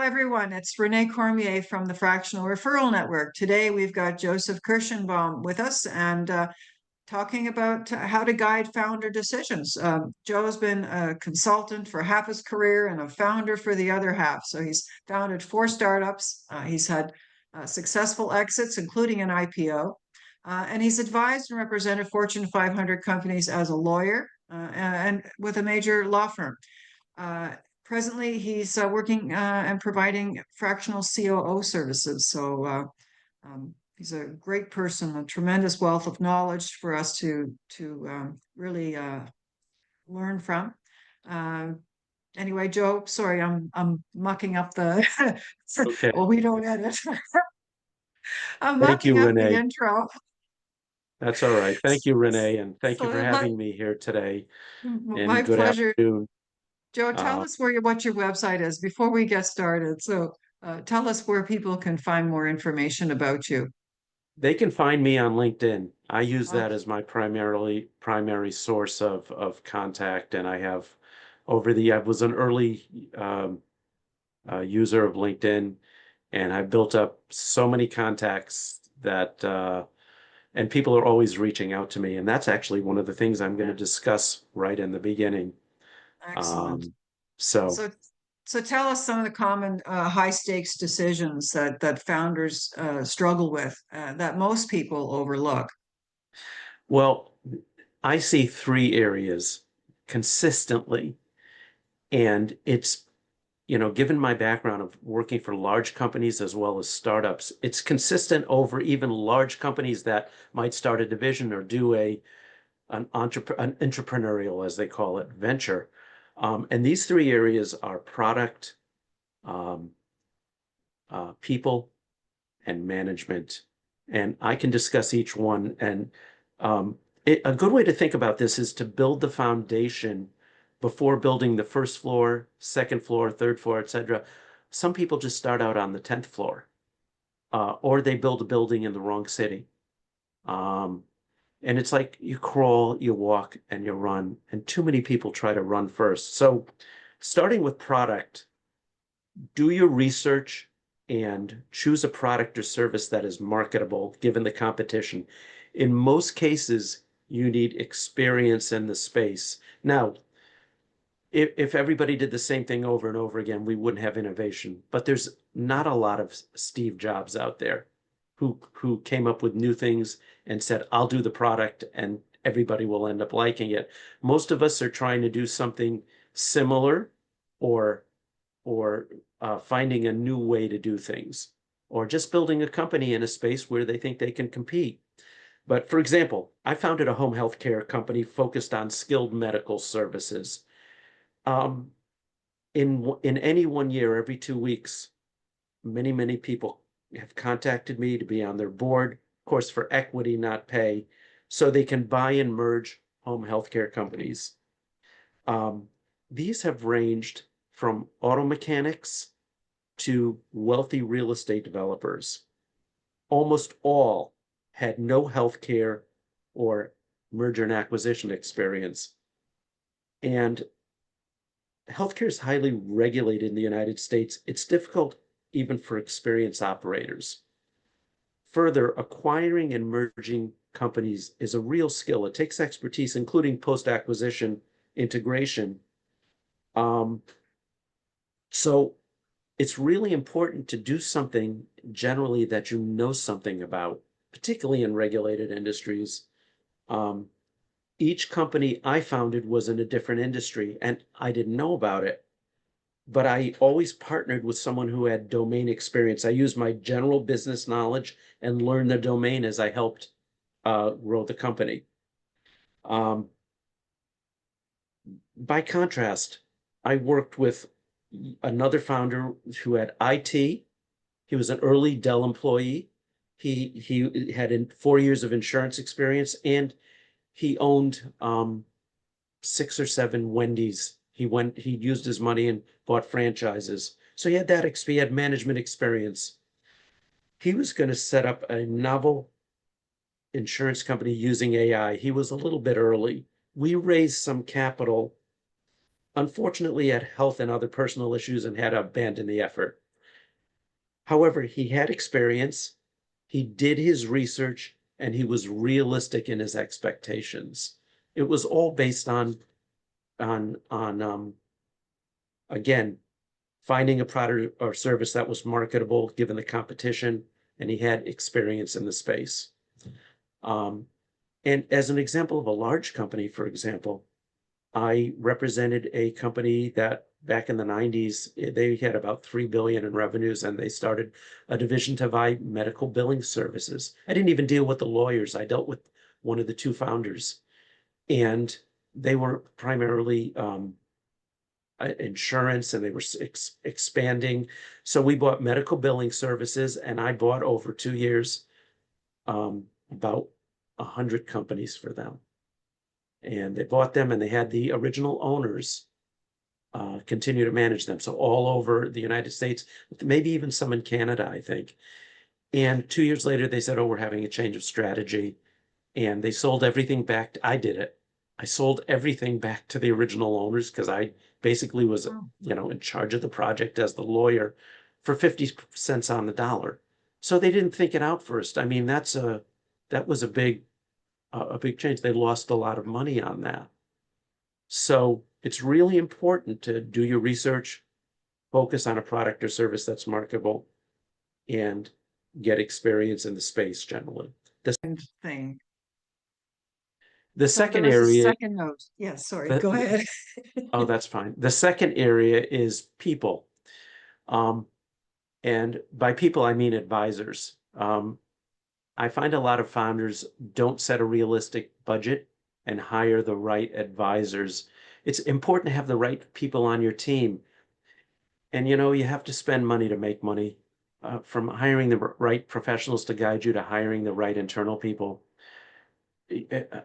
everyone. It's Renee Cormier from the Fractional Referral Network. Today, we've got Joseph Kershenbaum with us and talking about how to guide founder decisions. Joe's been a consultant for half his career and a founder for the other half. So he's founded 4 startups. He's had successful exits, including an IPO. And he's advised and represented Fortune 500 companies as a lawyer and with a major law firm. Presently, he's working and providing fractional COO services. So he's a great person, a tremendous wealth of knowledge for us to really learn from. Anyway, Joe, sorry, I'm mucking up the. Okay. Well, we don't edit. I'm Thank you, mucking up the Renee. intro. That's all right. Thank you, Renee, and thank you for So having me here today. my And good pleasure. afternoon. Joe, tell Uh, us what your website is before we get started. So tell us where people can find more information about you. they can find me on LinkedIn. I use that Okay. as my primary source of contact, and I have I was an early user of LinkedIn, and I built up so many contacts that and people are always reaching out to me, and that's actually one of the things I'm going to discuss right in the beginning. Excellent. Um, so. So so tell us some of the common high stakes decisions that founders struggle with that most people overlook. Well, I see three areas consistently, and given my background of working for large companies as well as startups, it's consistent over even large companies that might start a division or do an entrepreneurial, as they call it, venture. And these three areas are product, um, people, and management. And I can discuss each one. And um, a good way to think about this is to build the foundation before building the first floor, second floor, third floor, etc. Some people just start out on the 10th floor, or they build a building in the wrong city. Um, and it's like you crawl, you walk, and you run. And too many people try to run first. So starting with product, do your research and choose a product or service that is marketable given the competition. In most cases, you need experience in the space. Now, if everybody did the same thing over and over again, we wouldn't have innovation. But there's not a lot of Steve Jobs out there who came up with new things and said, I'll do the product and everybody will end up liking it. Most of us are trying to do something similar or or finding a new way to do things, or just building a company in a space where they think they can compete. But for example, I founded a home healthcare company focused on skilled medical services. Um, in any one year, every 2 weeks, many people have contacted me to be on their board, of course, for equity, not pay, so they can buy and merge home healthcare companies. Um, these have ranged from auto mechanics to wealthy real estate developers. Almost all had no healthcare or merger and acquisition experience. And healthcare is highly regulated in the United States. It's difficult even for experienced operators. Further, acquiring and merging companies is a real skill. It takes expertise, including post-acquisition integration. Um, so it's really important to do something generally that you know something about, particularly in regulated industries. Um, each company I founded was in a different industry, and I didn't know about it. But I always partnered with someone who had domain experience. I used my general business knowledge and learned the domain as I helped grow the company. Um, by contrast, I worked with another founder who had IT. He was an early Dell employee. He had 4 years of insurance experience, and he owned 6 or 7 Wendy's. He used his money and bought franchises. So he had management experience. He was going to set up a novel insurance company using AI. He was a little bit early. We raised some capital. Unfortunately, had health and other personal issues and had to abandon the effort. However, he had experience, he did his research, and he was realistic in his expectations. It was all based on again, finding a product or service that was marketable given the competition, and he had experience in the space. Um, and as an example of a large company, for example, I represented a company that back in the 90s, they had about 3 billion in revenues, and they started a division to provide medical billing services. I didn't even deal with the lawyers. I dealt with one of the two founders, and they were primarily insurance, and they were expanding. So we bought medical billing services, and I bought over 2 years about 100 companies for them. And they bought them, and they had the original owners continue to manage them. So all over the United States, maybe even some in Canada, I think. And 2 years later, they said, "Oh, we're having a change of strategy." And they sold everything back. I did it. I sold everything back to the original owners because I basically was, Oh, in charge of the project as the lawyer for 50 cents on the dollar. So they didn't think it out first. I mean, that was a big change. They lost a lot of money on that. So it's really important to do your research, focus on a product or service that's marketable, and get experience in the space generally. The, and thing. the So there second was a area, second note. Yes, sorry, the, go the- ahead. oh, that's fine. The second area is people. Um, and by people, I mean advisors. I find a lot of founders don't set a realistic budget and hire the right advisors. It's important to have the right people on your team. And you have to spend money to make money. From hiring the right professionals to guide you to hiring the right internal people.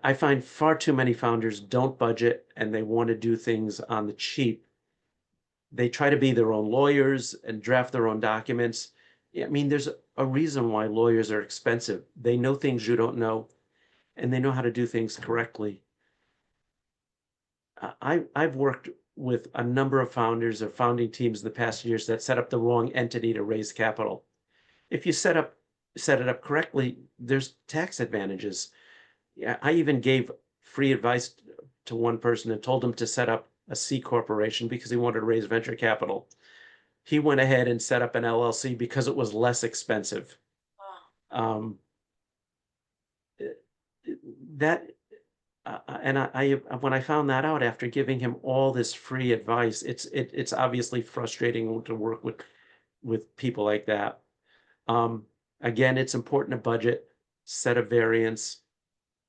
I find far too many founders don't budget and they want to do things on the cheap. They try to be their own lawyers and draft their own documents. I mean, there's a reason why lawyers are expensive. They know things you don't know, and they know how to do things correctly. I've worked with a number of founders or founding teams in the past years that set up the wrong entity to raise capital. If you set it up correctly, there's tax advantages. Yeah, I even gave free advice to one person and told him to set up a C corporation because he wanted to raise venture capital. He went ahead and set up an LLC because it was less expensive. Um, that and when I found that out after giving him all this free advice, it's obviously frustrating to work with people like that. Um, Again, it's important to budget, set a variance,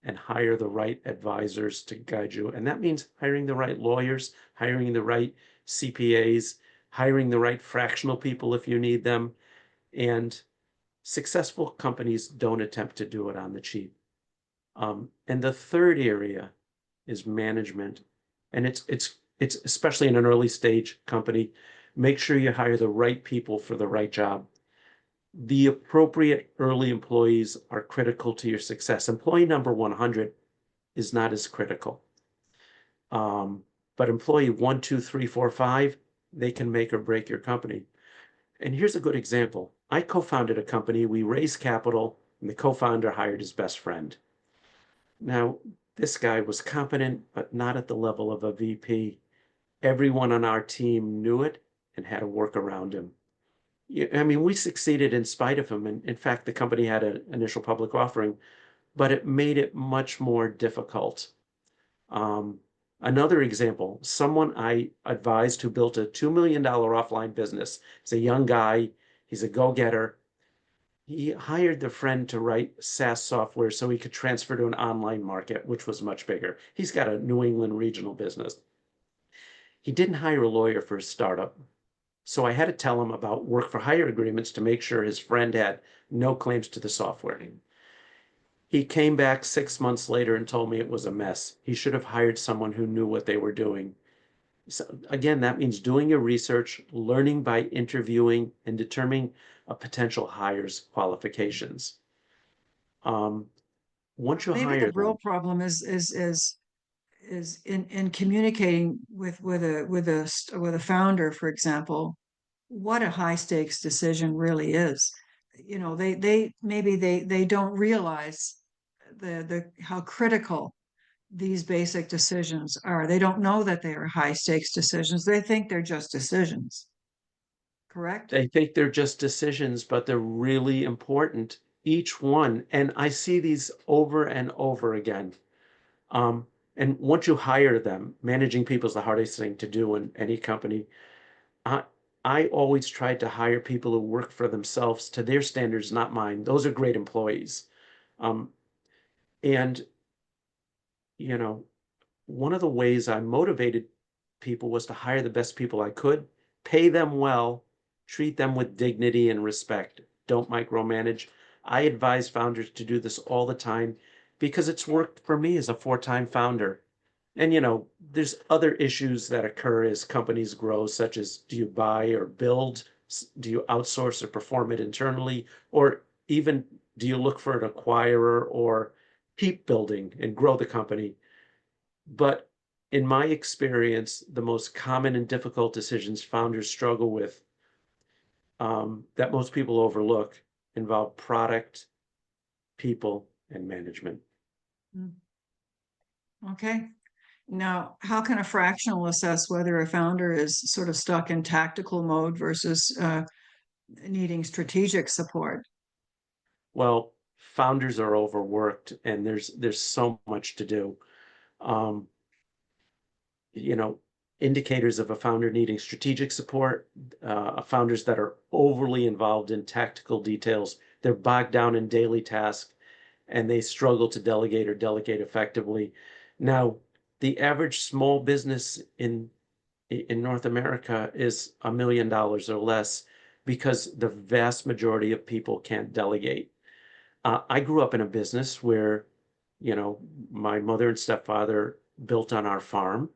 and hire the right advisors to guide you. And that means hiring the right lawyers, hiring the right CPAs, hiring the right fractional people if you need them. And successful companies don't attempt to do it on the cheap. And the third area is management. And it's especially in an early stage company, make sure you hire the right people for the right job. The appropriate early employees are critical to your success. Employee number 100 is not as critical. Um, but employee 1, 2, 3, 4, 5, they can make or break your company. And here's a good example. I co-founded a company, we raised capital, and the co-founder hired his best friend. Now, this guy was competent, but not at the level of a VP. Everyone on our team knew it and had to work around him. I mean, we succeeded in spite of him. And in fact, the company had an initial public offering, but it made it much more difficult. Um, Another example, someone I advised who built a $2 million offline business. He's a young guy, he's a go-getter. He hired the friend to write SaaS software so he could transfer to an online market, which was much bigger. He's got a New England regional business. He didn't hire a lawyer for his startup. So I had to tell him about work for hire agreements to make sure his friend had no claims to the software. He came back 6 months later and told me it was a mess. He should have hired someone who knew what they were doing. So again, that means doing your research, learning by interviewing, and determining a potential hire's qualifications. Um, Once you Maybe the hire real them, problem is in communicating with a founder, for example. what a high stakes decision really is. You know, they maybe they don't realize the how critical these basic decisions are. They don't know that they are high stakes decisions. They think they're just decisions. Correct? They think they're just decisions, but they're really important, each one. And I see these over and over again. Um, and once you hire them, managing people is the hardest thing to do in any company. I I always tried to hire people who work for themselves to their standards, not mine. Those are great employees. Um, and you know, one of the ways I motivated people was to hire the best people I could, pay them well, treat them with dignity and respect. Don't micromanage. I advise founders to do this all the time because it's worked for me as a four-time founder. And there's other issues that occur as companies grow, such as do you buy or build? Do you outsource or perform it internally? Or even do you look for an acquirer or keep building and grow the company? But in my experience, the most common and difficult decisions founders struggle with, that most people overlook, involve product, people, and management. Mm. Okay. Now, how can a fractional assess whether a founder is sort of stuck in tactical mode versus needing strategic support? Well, founders are overworked and there's so much to do. Um, you know, Indicators of a founder needing strategic support, founders that are overly involved in tactical details, they're bogged down in daily tasks and they struggle to delegate or delegate effectively. Now, the average small business in North America is $1 million or less because the vast majority of people can't delegate. I grew up in a business where, my mother and stepfather built on our farm.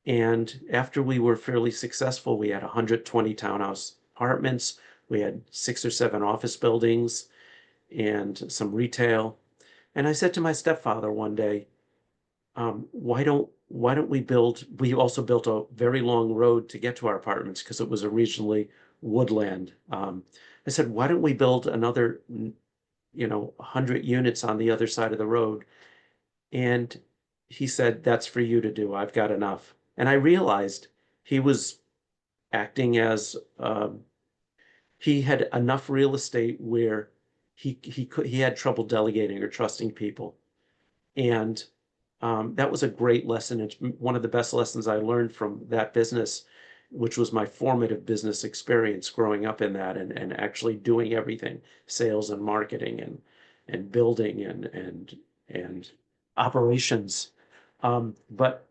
And after we were fairly successful, we had 120 townhouse apartments, we had 6 or 7 office buildings, and some retail. And I said to my stepfather one day, why don't we build? We also built a very long road to get to our apartments because it was originally woodland. I said, why don't we build another, 100 units on the other side of the road? And he said, that's for you to do. I've got enough. And I realized he was acting as he had enough real estate where he had trouble delegating or trusting people. And that was a great lesson. It's one of the best lessons I learned from that business, which was my formative business experience growing up in that and actually doing everything, sales and marketing and building and operations. But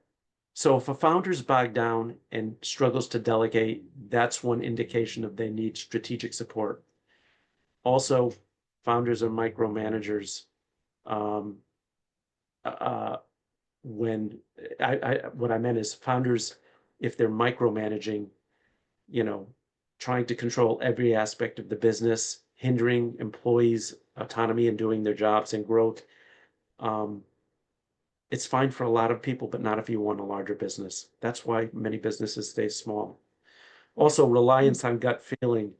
so if a founder's bogged down and struggles to delegate, that's one indication of they need strategic support. Also, founders are micromanagers. Um, uh, when what I meant is founders, if they're micromanaging, you know, trying to control every aspect of the business, hindering employees' autonomy in doing their jobs and growth, um, it's fine for a lot of people, but not if you want a larger business. That's why many businesses stay small. Also, reliance on gut feeling.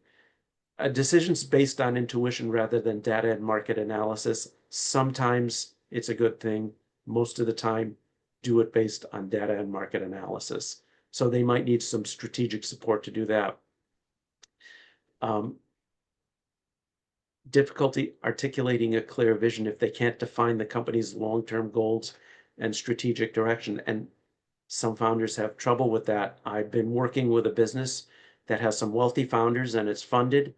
Decisions based on intuition rather than data and market analysis. Sometimes it's a good thing. Most of the time, do it based on data and market analysis. So they might need some strategic support to do that. Um, Difficulty articulating a clear vision if they can't define the company's long-term goals and strategic direction. And some founders have trouble with that. I've been working with a business that has some wealthy founders and it's funded,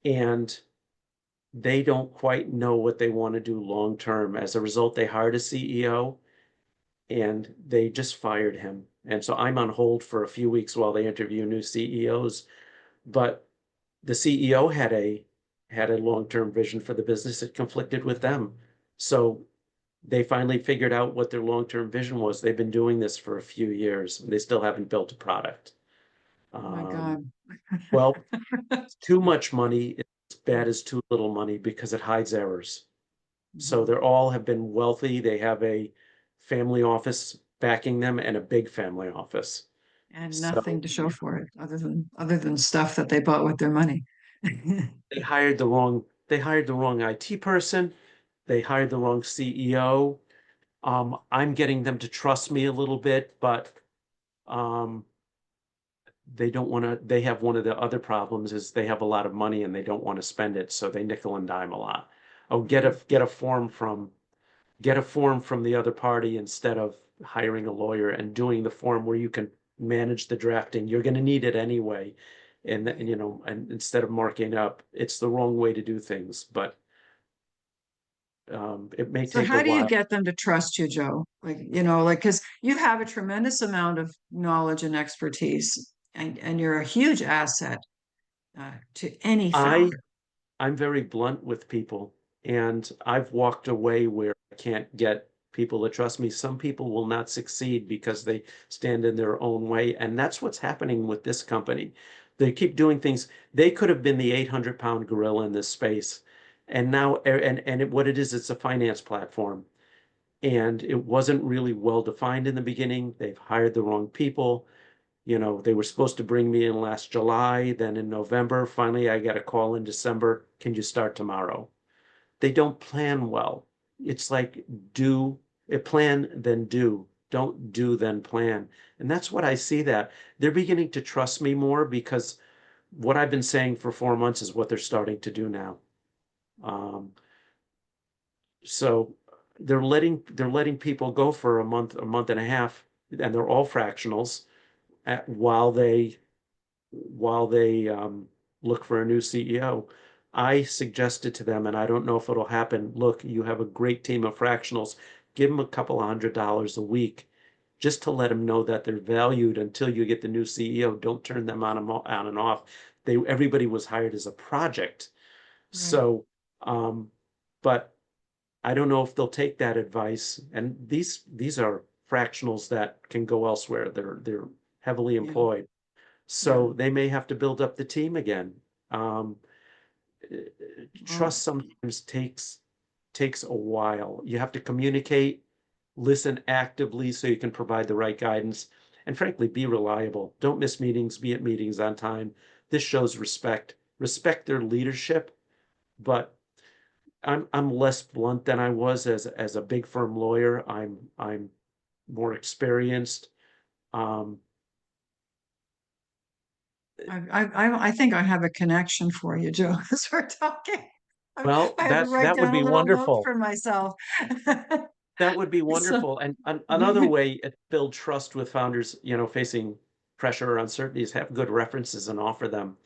and they don't quite know what they want to do long term. As a result, they hired a CEO and they just fired him. And so I'm on hold for a few weeks while they interview new CEOs. But the CEO had a long-term vision for the business. It conflicted with them. So they finally figured out what their long-term vision was. They've been doing this for a few years and they still haven't built a product. Oh my Um, God. well, too much money is as bad as too little money because it hides errors. So Mhm. they're all have been wealthy. They have a family office backing them and a big family office. And nothing So to show for it other than stuff that they bought with their money. they hired the wrong IT person. They hired the wrong CEO. I'm getting them to trust me a little bit, but um, they don't want to, they have one of the other problems is they have a lot of money and they don't want to spend it, so they nickel and dime a lot. Oh, get a form from the other party instead of hiring a lawyer and doing the form where you can manage the drafting. You're going to need it anyway. And, and instead of marking up, it's the wrong way to do things, but it may So take a how do you while. get them to trust you, Joe? Like, because you have a tremendous amount of knowledge and expertise, and you're a huge asset to any I founder. I'm very blunt with people, and I've walked away where I can't get people to trust me. Some people will not succeed because they stand in their own way, and that's what's happening with this company. They keep doing things. They could have been the 800-pound gorilla in this space, and now, what it is, it's a finance platform, and it wasn't really well defined in the beginning. They've hired the wrong people. They were supposed to bring me in last July, then in November. Finally, I got a call in December. Can you start tomorrow? They don't plan well. It's like do plan, then do. Don't do, then plan. And that's what I see that they're beginning to trust me more because what I've been saying for 4 months is what they're starting to do now. Um, so they're letting people go for a month and a half, and they're all fractionals while they look for a new CEO. I suggested to them, and I don't know if it'll happen. Look, you have a great team of fractionals. Give them a couple of $100 a week just to let them know that they're valued until you get the new CEO. Don't turn them on and off. Everybody was hired as a project. Right. So, but I don't know if they'll take that advice. And these are fractionals that can go elsewhere. They're heavily Yeah. employed. Yeah. So they may have to build up the team again. Um, Well, Trust sometimes takes a while. You have to communicate, listen actively so you can provide the right guidance, and frankly, be reliable. Don't miss meetings, be at meetings on time. This shows respect. Respect their leadership, but I'm less blunt than I was as a big firm lawyer. I'm more experienced. Um, I think I have a connection for you, Joe, as we're talking. I well, had to write that would down a be little note wonderful. for myself. That would be So, wonderful. And another way to build trust with founders, facing pressure or uncertainties, have good references and offer them.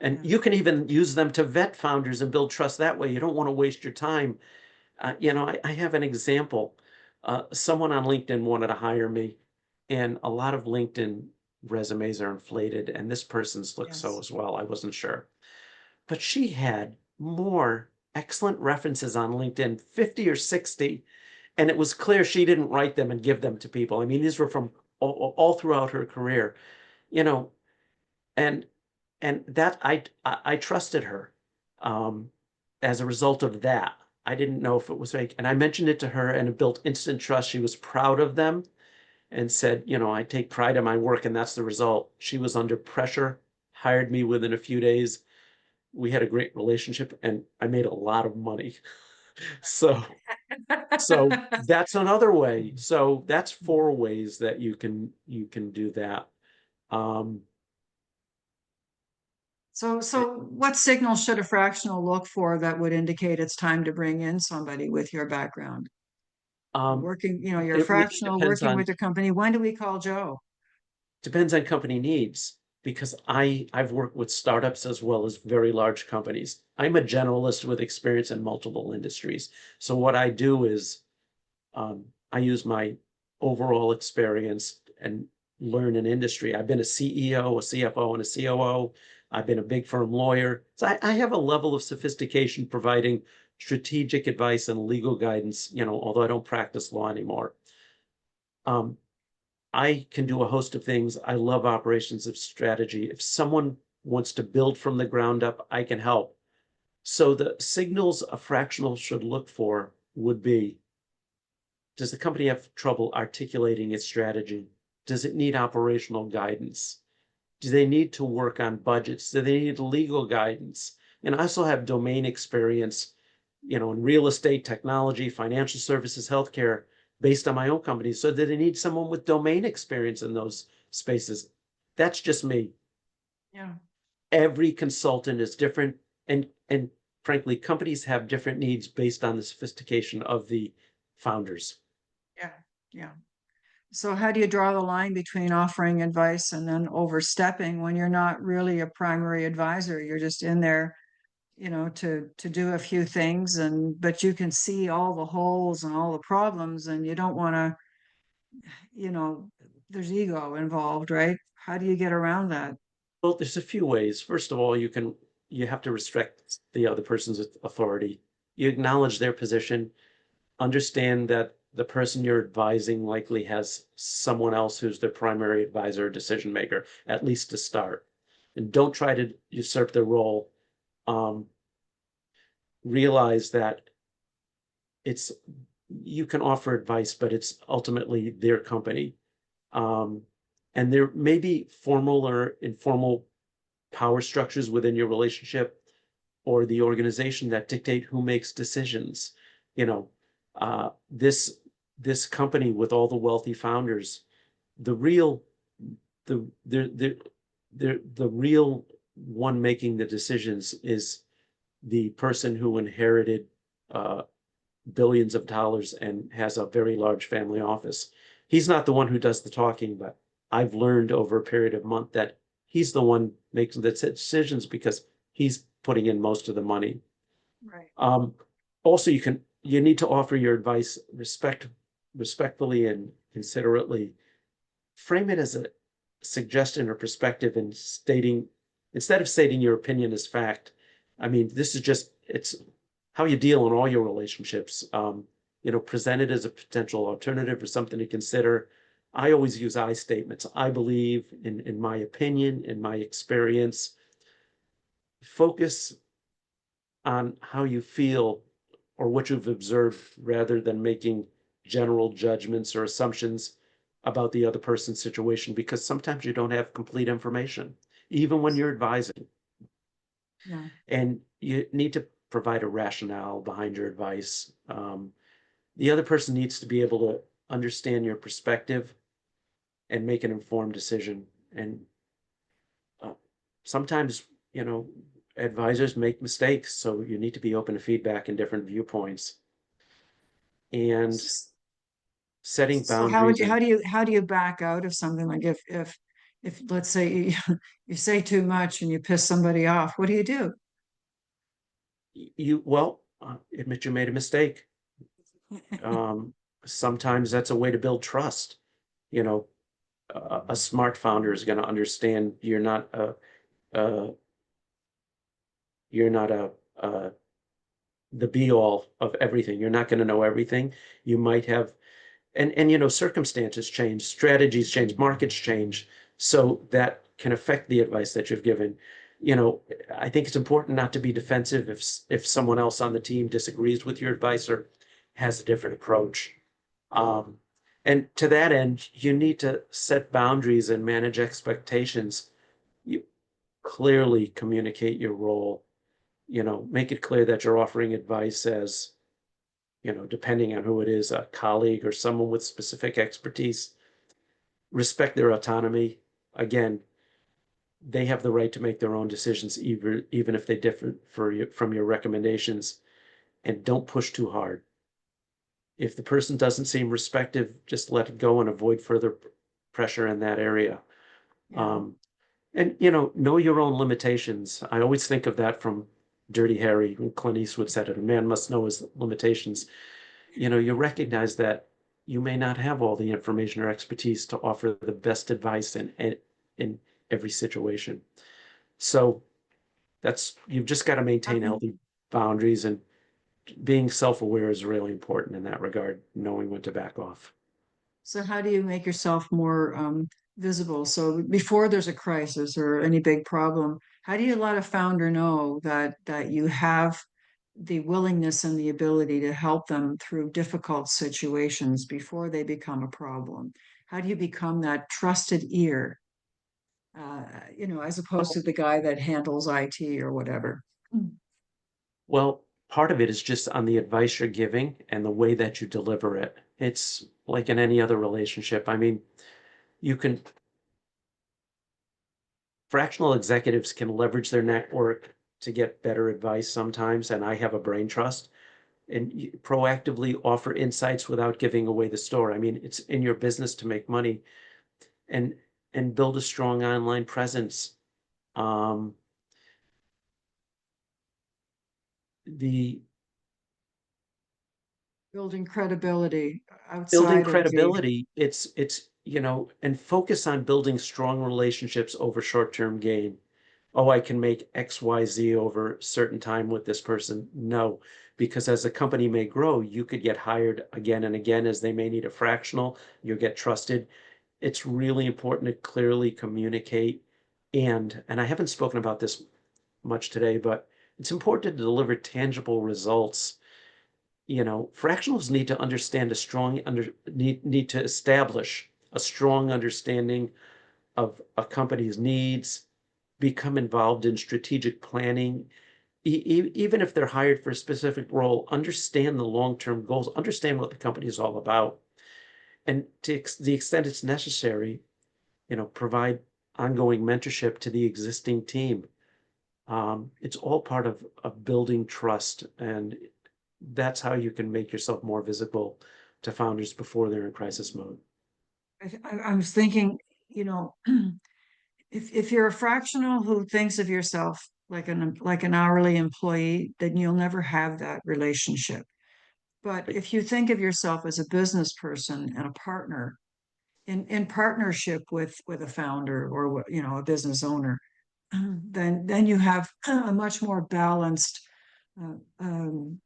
And yeah, you can even use them to vet founders and build trust that way. You don't want to waste your time. I have an example. Someone on LinkedIn wanted to hire me, and a lot of LinkedIn resumes are inflated, and this person's looks so yes. as well. I wasn't sure. But she had more excellent references on LinkedIn, 50 or 60, and it was clear she didn't write them and give them to people. I mean, these were from all throughout her career, you know, and that I trusted her. Um, as a result of that, I didn't know if it was fake, and I mentioned it to her, and it built instant trust. She was proud of them and said, I take pride in my work, and that's the result. She was under pressure, hired me within a few days. We had a great relationship, and I made a lot of money. So that's another way. So that's four ways that you can do that. Um, So what signals should a fractional look for that would indicate it's time to bring in somebody with your background? um, You're a it really fractional depends working on with a company. When do we call Joe? company needs because I've worked with startups as well as very large companies. I'm a generalist with experience in multiple industries. So what I do is um, I use my overall experience and learn an industry. I've been a CEO, a CFO, and a COO. I've been a big firm lawyer. So I have a level of sophistication providing strategic advice and legal guidance, although I don't practice law anymore. Um, I can do a host of things. I love operations of strategy. If someone wants to build from the ground up, I can help. So the signals a fractional should look for would be, does the company have trouble articulating its strategy? Does it need operational guidance? Do they need to work on budgets? Do they need legal guidance? And I also have domain experience, in real estate, technology, financial services, healthcare, based on my own company. So do they need someone with domain experience in those spaces? That's just me. Yeah. Every consultant is different, and frankly, companies have different needs based on the sophistication of the founders. Yeah. Yeah. So how do you draw the line between offering advice and then overstepping when you're not really a primary advisor? You're just in there, to do a few things, but you can see all the holes and all the problems, and you don't want to, you know, there's ego involved, right? How do you get around that? Well, there's a few ways. First of all, you have to respect the other person's authority. You acknowledge their position, understand that the person you're advising likely has someone else who's their primary advisor or decision maker, at least to start. And don't try to usurp their role. Um, Realize that it's you can offer advice, but it's ultimately their company. Um, and there may be formal or informal power structures within your relationship or the organization that dictate who makes decisions. You know, this company with all the wealthy founders, the real the real one making the decisions is the person who inherited uh, billions of dollars and has a very large family office. He's not the one who does the talking, but I've learned over a period of month that he's the one making the decisions because he's putting in most of the money. Right. Um, Also, you need to offer your advice respectfully and considerately. Frame it as a suggestion or perspective and stating instead of stating your opinion as fact. I mean, this is just it's how you deal in all your relationships. Present it as a potential alternative or something to consider. I always use I statements. I believe in my opinion, in my experience. Focus on how you feel or what you've observed rather than making general judgments or assumptions about the other person's situation because sometimes you don't have complete information, even when you're advising. Yeah. And you need to provide a rationale behind your advice. The other person needs to be able to understand your perspective and make an informed decision. And uh, sometimes, you know, advisors make mistakes, so you need to be open to feedback and different viewpoints. And setting So how would boundaries you, and how do you back out of something like if let's say you say too much and you piss somebody off, what do you do? admit you made a mistake. Um, Sometimes that's a way to build trust. You know, a smart founder is going to understand uh, you're not the be all of everything. You're not going to know everything. You might have, and circumstances change, strategies change, markets change, so that can affect the advice that you've given. I think it's important not to be defensive if someone else on the team disagrees with your advice or has a different approach. Um, and to that end, you need to set boundaries and manage expectations. You clearly communicate your role, make it clear that you're offering advice as, depending on who it is, a colleague or someone with specific expertise. Respect their autonomy. Again, they have the right to make their own decisions, even if they differ from your recommendations, and don't push too hard. If the person doesn't seem respective, just let it go and avoid further pressure in that area. Yeah. Um, and know your own limitations. I always think of that from Dirty Harry when Clint Eastwood said it, a man must know his limitations. You recognize that you may not have all the information or expertise to offer the best advice in every situation. So you've just got to maintain healthy boundaries, and being self-aware is really important in that regard, knowing when to back off. So how do you make yourself more visible? So before there's a crisis or any big problem, how do you let a founder know that you have the willingness and the ability to help them through difficult situations before they become a problem? how do you become that trusted ear? As opposed to the guy that handles IT or whatever. Well, part of it is just on the advice you're giving and the way that you deliver it. It's like in any other relationship. I mean, you can, fractional executives can leverage their network to get better advice sometimes, and I have a brain trust and proactively offer insights without giving away the store. I mean, it's in your business to make money and build a strong online presence. Um, the Building credibility building outside of the credibility, and focus on building strong relationships over short-term gain. Oh, I can make XYZ over a certain time with this person. No, because as a company may grow, you could get hired again and again as they may need a fractional, you'll get trusted. It's really important to clearly communicate. And I haven't spoken about this much today, but it's important to deliver tangible results. Fractionals need to understand a strong need to establish a strong understanding of a company's needs, become involved in strategic planning, even if they're hired for a specific role, understand the long-term goals, understand what the company is all about, and to the extent it's necessary, provide ongoing mentorship to the existing team. It's all part of building trust, and that's how you can make yourself more visible to founders before they're in crisis mode. I was thinking, you know, if you're a fractional who thinks of yourself like an hourly employee, then you'll never have that relationship. But Right. if you think of yourself as a business person and a partner in partnership with a founder or a business owner, then you have uh, um,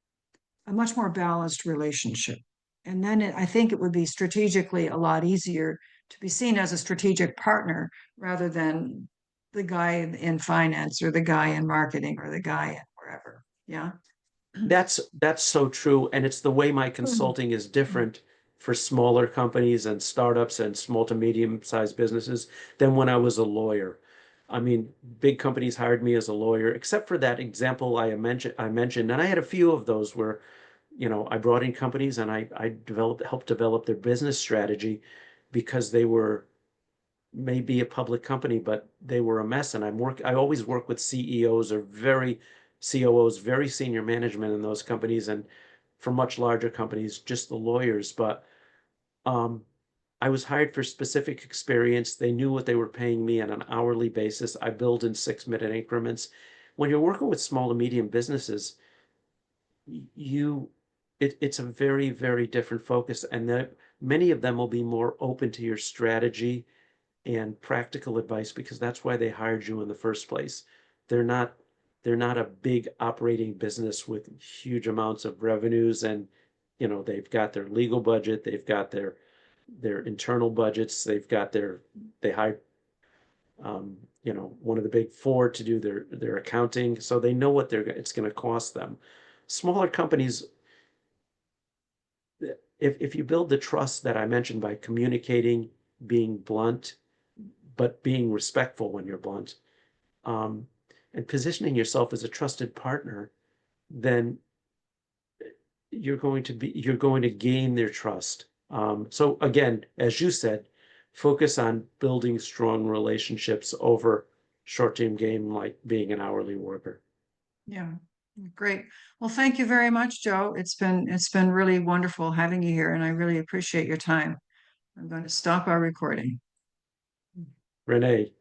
a much more balanced relationship. And then I think it would be strategically a lot easier to be seen as a strategic partner rather than the guy in finance or the guy in marketing or the guy in wherever. Yeah. That's so true, and it's the way my consulting is different for smaller companies and startups and small to medium-sized businesses than when I was a lawyer. I mean, big companies hired me as a lawyer, except for that example I mentioned, and I had a few of those where, I brought in companies and I helped develop their business strategy because they were maybe a public company, but they were a mess. And I always work with CEOs or COOs, very senior management in those companies, and for much larger companies, just the lawyers. But um, I was hired for specific experience. They knew what they were paying me on an hourly basis. I billed in 6-minute increments. When you're working with small to medium businesses, you it's a very, very different focus, and that many of them will be more open to your strategy and practical advice because that's why they hired you in the first place. They're not they're not a big operating business with huge amounts of revenues, and they've got their legal budget, they've got their internal budgets, they hired one of the big four to do their accounting, so they know what it's going to cost them. Smaller companies, if you build the trust that I mentioned by communicating, being blunt, but being respectful when you're blunt, um, and positioning yourself as a trusted partner, then you're going to gain their trust. So again, as you said, focus on building strong relationships over short-term game like being an hourly worker. Yeah. Great. Well, thank you very much, Joe. It's been really wonderful having you here, and I really appreciate your time. I'm going to stop our recording. Renee,